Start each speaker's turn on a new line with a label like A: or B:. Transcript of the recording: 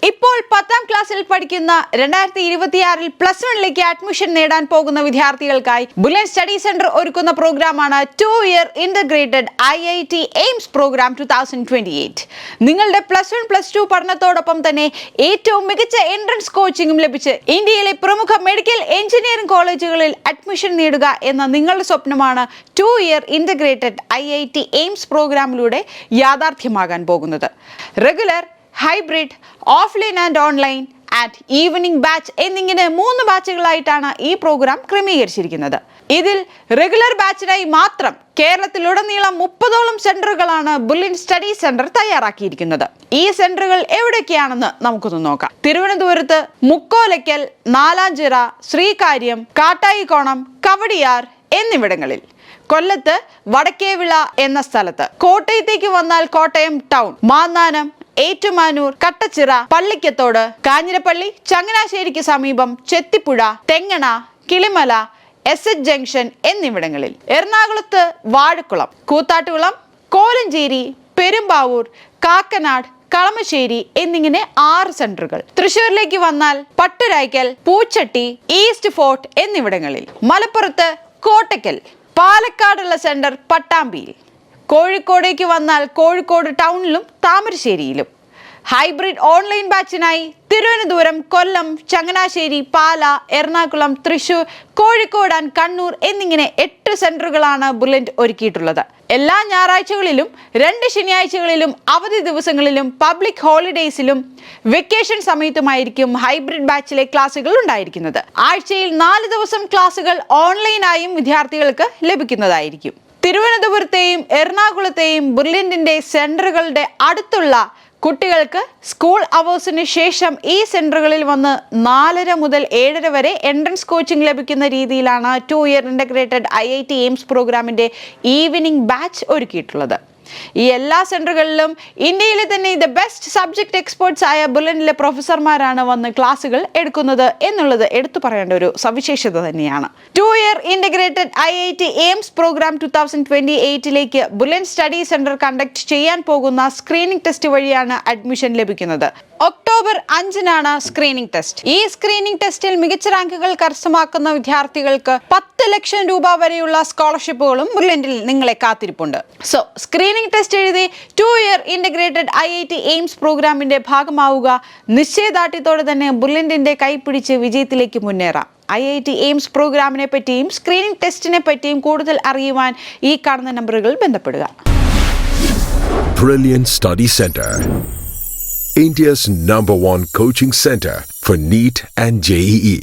A: ഇപ്പോൾ 10ാം ക്ലാസ്സിൽ പഠിക്കുന്ന 2026 പ്ലസ് 1ലേക്ക് അഡ്മിഷൻ നേടാൻ പോകുന്ന വിദ്യാർത്ഥികൾക്കായി ബുള്ളറ്റ് സ്റ്റഡി സെന്റർ ഒരുക്കുന്ന പ്രോഗ്രാമാണ് 2-year integrated IIT AIIMS programme 2028. നിങ്ങളുടെ പ്ലസ് 1 പ്ലസ് 2 പഠനത്തോടൊപ്പം തന്നെ ഏറ്റവും മികച്ച എൻട്രൻസ് കോച്ചിങ്ങും ലഭിച്ച് ഇന്ത്യയിലെ പ്രമുഖ മെഡിക്കൽ എഞ്ചിനീയറിംഗ് കോളേജുകളിൽ അഡ്മിഷൻ നേടുക എന്ന നിങ്ങളുടെ സ്വപ്നമാണ് 2-year ഇന്റഗ്രേറ്റഡ് IIT എയിംസ് പ്രോഗ്രാമിലൂടെ യാഥാർത്ഥ്യമാകാൻ പോകുന്നത്. Regular, hybrid, offline and online and evening batch എന്നിങ്ങനെ 3 ബാച്ചുകളായിട്ടാണ് ഈ പ്രോഗ്രാം ക്രമീകരിച്ചിരിക്കുന്നത്. ഇതിൽ റെഗുലർ ബാച്ചിനായി മാത്രം കേരളത്തിലുടനീളം 30ഓളം സെന്ററുകളാണ് ബുള്ളറ്റ് സ്റ്റഡി സെന്റർ തയ്യാറാക്കിയിരിക്കുന്നത്. ഈ സെന്ററുകൾ എവിടെയൊക്കെയാണെന്ന് നമുക്കൊന്ന് നോക്കാം. തിരുവനന്തപുരത്ത് മുക്കോലയ്ക്കൽ, നാലാഞ്ചിറ, ശ്രീകാര്യം, കാട്ടായിക്കോണം, കവടിയാർ എന്നിവിടങ്ങളിൽ. കൊല്ലത്ത് വടക്കേവിള എന്ന സ്ഥലത്ത്. കോട്ടയത്തേക്ക് വന്നാൽ കോട്ടയം ടൗൺ, മാന്നാനം, ഏറ്റുമാനൂർ, കട്ടച്ചിറ, പള്ളിക്കത്തോട്, കാഞ്ഞിരപ്പള്ളി, ചങ്ങനാശ്ശേരിക്ക് സമീപം ചെത്തിപ്പുഴ, തെങ്ങണ, കിളിമല, SS ജംഗ്ഷൻ എന്നിവിടങ്ങളിൽ. എറണാകുളത്ത് വാഴക്കുളം, കൂത്താട്ടുകുളം, കോലഞ്ചേരി, പെരുമ്പാവൂർ, കാക്കനാട്, കളമശ്ശേരി എന്നിങ്ങനെ 6 സെന്ററുകൾ. തൃശ്ശൂരിലേക്ക് വന്നാൽ പട്ടുരായ്ക്കൽ, പൂച്ചട്ടി, ഈസ്റ്റ് ഫോർട്ട് എന്നിവിടങ്ങളിൽ. മലപ്പുറത്ത് കോട്ടയ്ക്കൽ. പാലക്കാടുള്ള സെന്റർ പട്ടാമ്പിയിൽ. കോഴിക്കോടേക്ക് വന്നാൽ കോഴിക്കോട് ടൗണിലും താമരശ്ശേരിയിലും. ഹൈബ്രിഡ് ഓൺലൈൻ ബാച്ചിനായി തിരുവനന്തപുരം, കൊല്ലം, ചങ്ങനാശ്ശേരി, പാല, എറണാകുളം, തൃശൂർ, കോഴിക്കോട് ആൻഡ് കണ്ണൂർ എന്നിങ്ങനെ 8 സെന്ററുകളാണ് ബുള്ളറ്റ് ഒരുക്കിയിട്ടുള്ളത്. എല്ലാ ഞായറാഴ്ചകളിലും 2 ശനിയാഴ്ചകളിലും അവധി ദിവസങ്ങളിലും പബ്ലിക് ഹോളിഡേയ്സിലും വെക്കേഷൻ സമയത്തുമായിരിക്കും ഹൈബ്രിഡ് ബാച്ചിലെ ക്ലാസുകൾ ഉണ്ടായിരിക്കുന്നത്. ആഴ്ചയിൽ 4 ദിവസം ക്ലാസുകൾ ഓൺലൈനായും വിദ്യാർത്ഥികൾക്ക് ലഭിക്കുന്നതായിരിക്കും. തിരുവനന്തപുരത്തെയും എറണാകുളത്തെയും ബുള്ളറ്റിന്റെ സെന്ററുകളുടെ അടുത്തുള്ള കുട്ടികൾക്ക് സ്കൂൾ അവേഴ്സിന് ശേഷം ഈ സെന്ററുകളിൽ വന്ന് 4:30 മുതൽ 7:30 വരെ എൻട്രൻസ് കോച്ചിങ് ലഭിക്കുന്ന രീതിയിലാണ് 2-year ഇന്റഗ്രേറ്റഡ് IIT എയിംസ് പ്രോഗ്രാമിന്റെ ഈവനിംഗ് ബാച്ച് ഒരുക്കിയിട്ടുള്ളത്. ഈ എല്ലാ സെന്ററുകളിലും ഇന്ത്യയിലെ തന്നെ ദ ബെസ്റ്റ് സബ്ജക്ട് എക്സ്പേർട്സ് ആയ ബുള്ളറ്റിലെ പ്രൊഫസർമാരാണ് വന്ന് ക്ലാസുകൾ എടുക്കുന്നത് എന്നുള്ളത് എടുത്തു പറയേണ്ട ഒരു സവിശേഷത തന്നെയാണ്. 2-year integrated IIT AIIMS programme 2028ലേക്ക് ബുള്ളറ്റ് സ്റ്റഡി സെന്റർ കണ്ടക്ട് ചെയ്യാൻ പോകുന്ന സ്ക്രീനിംഗ് ടെസ്റ്റ് വഴിയാണ് അഡ്മിഷൻ ലഭിക്കുന്നത്. ഒക്ടോബർ 5-നാണ് സ്ക്രീനിംഗ് ടെസ്റ്റ്. ഈ സ്ക്രീനിംഗ് ടെസ്റ്റിൽ മികച്ച റാങ്കുകൾ കരസ്ഥമാക്കുന്ന വിദ്യാർത്ഥികൾക്ക് 10 ലക്ഷം രൂപ വരെയുള്ള സ്കോളർഷിപ്പുകളും ബുള്ളറ്റിൽ നിങ്ങളെ കാത്തിരിപ്പുണ്ട്. സോ സ്ക്രീനിംഗ് ടെസ്റ്റ് എഴുതി 2-year ഇന്റഗ്രേറ്റഡ് IIT എയിംസ് പ്രോഗ്രാമിന്റെ ഭാഗമാവുക. നിശ്ചയദാർഢ്യത്തോടെ തന്നെ ബുള്ളറ്റിന്റെ കൈപിടിച്ച് വിജയത്തിലേക്ക് മുന്നേറാം. IIT എയിംസ് പ്രോഗ്രാമിനെ പറ്റിയും സ്ക്രീനിംഗ് ടെസ്റ്റിനെ പറ്റിയും കൂടുതൽ അറിയുവാൻ ഈ കാണുന്ന നമ്പറുകൾ ബന്ധപ്പെടുക.
B: Brilliant Study Center, India's #1 coaching center for NEET and JEE.